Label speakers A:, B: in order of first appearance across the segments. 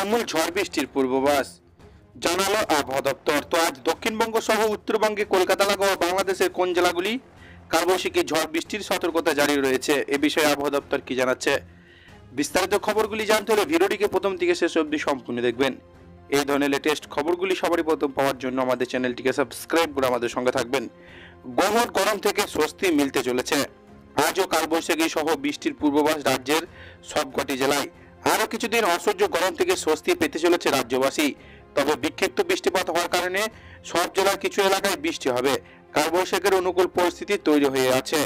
A: তুমুল ঝড় বৃষ্টির পূর্বাভাস জানালো আবহাওয়া দপ্তর। তো আজ দক্ষিণবঙ্গ সহ উত্তরবঙ্গে কলকাতা লাগোয়া বাংলাদেশের কোন জেলাগুলি কালবৈশাখী ঝড় বৃষ্টির সতর্কতা জারি রয়েছে, এ বিষয়ে আবহাওয়া দপ্তর কি জানাচ্ছে। বিস্তারিত খবরগুলি জানতে হলে ভিডিওটিকে প্রথম থেকে শেষ অবধি সম্পূর্ণ দেখবেন। এই ধরনের লেটেস্ট খবরগুলি সবারই প্রথম পাওয়ার জন্য আমাদের চ্যানেলটিকে সাবস্ক্রাইব করে আমাদের সঙ্গে থাকবেন। গহন গরম থেকে স্বস্তি মিলতে চলেছে। আজও কালবৈশাখী সহ বৃষ্টির পূর্বাভাস রাজ্যের সবকটি জেলায়। আরও কিছুদিন অসহ্য গরম থেকে স্বস্তি পেতে চলেছে রাজ্যবাসী। তবে বিক্ষিপ্ত বৃষ্টিপাত হওয়ার কারণে সব জেলার কিছু এলাকায় বৃষ্টি হবে। কালবৈশাখীর অনুকূল পরিস্থিতি তৈরি হয়ে আছে।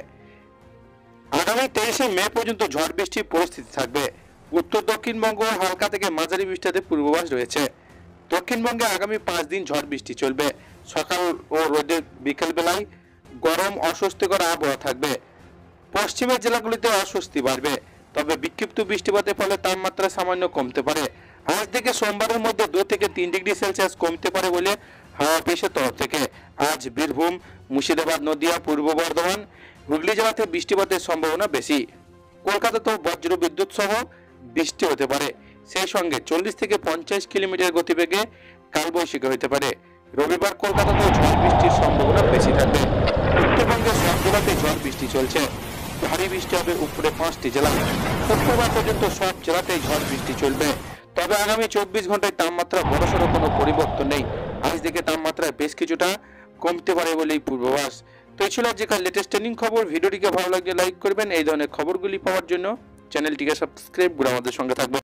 A: আগামী 23শে মে পর্যন্ত ঝড় বৃষ্টির পরিস্থিতি থাকবে। উত্তর দক্ষিণবঙ্গ হালকা থেকে মাঝারি বৃষ্টিতে পূর্বাভাস রয়েছে। দক্ষিণবঙ্গে আগামী 5 দিন ঝড় বৃষ্টি চলবে। সকাল ও রোদের বিকেল বেলায় গরম অস্বস্তিকর আবহাওয়া থাকবে। পশ্চিমের জেলাগুলিতে অস্বস্তি বাড়বে, তবে বিক্ষিপ্ত বৃষ্টিপাতের ফলে তাপমাত্রা সামান্য কমতে পারে। আজ থেকে সোমবারের মধ্যে 2 থেকে 3 ডিগ্রি সেলসিয়াস কমতে পারে বলে হাওয়া অফিসের তরফ থেকে আজ বীরভূম, মুর্শিদাবাদ, নদিয়া, পূর্ব বর্ধমান, হুগলি জেলাতে বৃষ্টিপাতের সম্ভাবনা বেশি। কলকাতাতেও বজ্র বিদ্যুৎ সহ বৃষ্টি হতে পারে। সেই সঙ্গে 40 থেকে 50 কিলোমিটার গতিবেগে কালবৈশাখী হতে পারে। রবিবার কলকাতাতেও ঝড় বৃষ্টির সম্ভাবনা বেশি থাকবে। উত্তরবঙ্গের সব জেলাতে ঝড় বৃষ্টি চলছে। ভারী বৃষ্টি হবে উপরে 5টি জেলা। শুক্রবার পর্যন্ত সব জেলাতেই ঝড় বৃষ্টি চলবে। তবে আগামী 24 ঘন্টায় তাপমাত্রা বড়সড় কোনো পরিবর্তন নেই। আজ থেকে তাপমাত্রায় বেশ কিছুটা কমতে পারে বলেই পূর্বাভাস। তো এই ছিল আজকের লেটেস্ট ট্রেন্ডিং খবর। ভিডিওটিকে ভালো লাগলে লাইক করবেন। এই ধরনের খবরগুলি পাওয়ার জন্য চ্যানেলটিকে সাবস্ক্রাইব করে আমাদের সঙ্গে থাকবেন।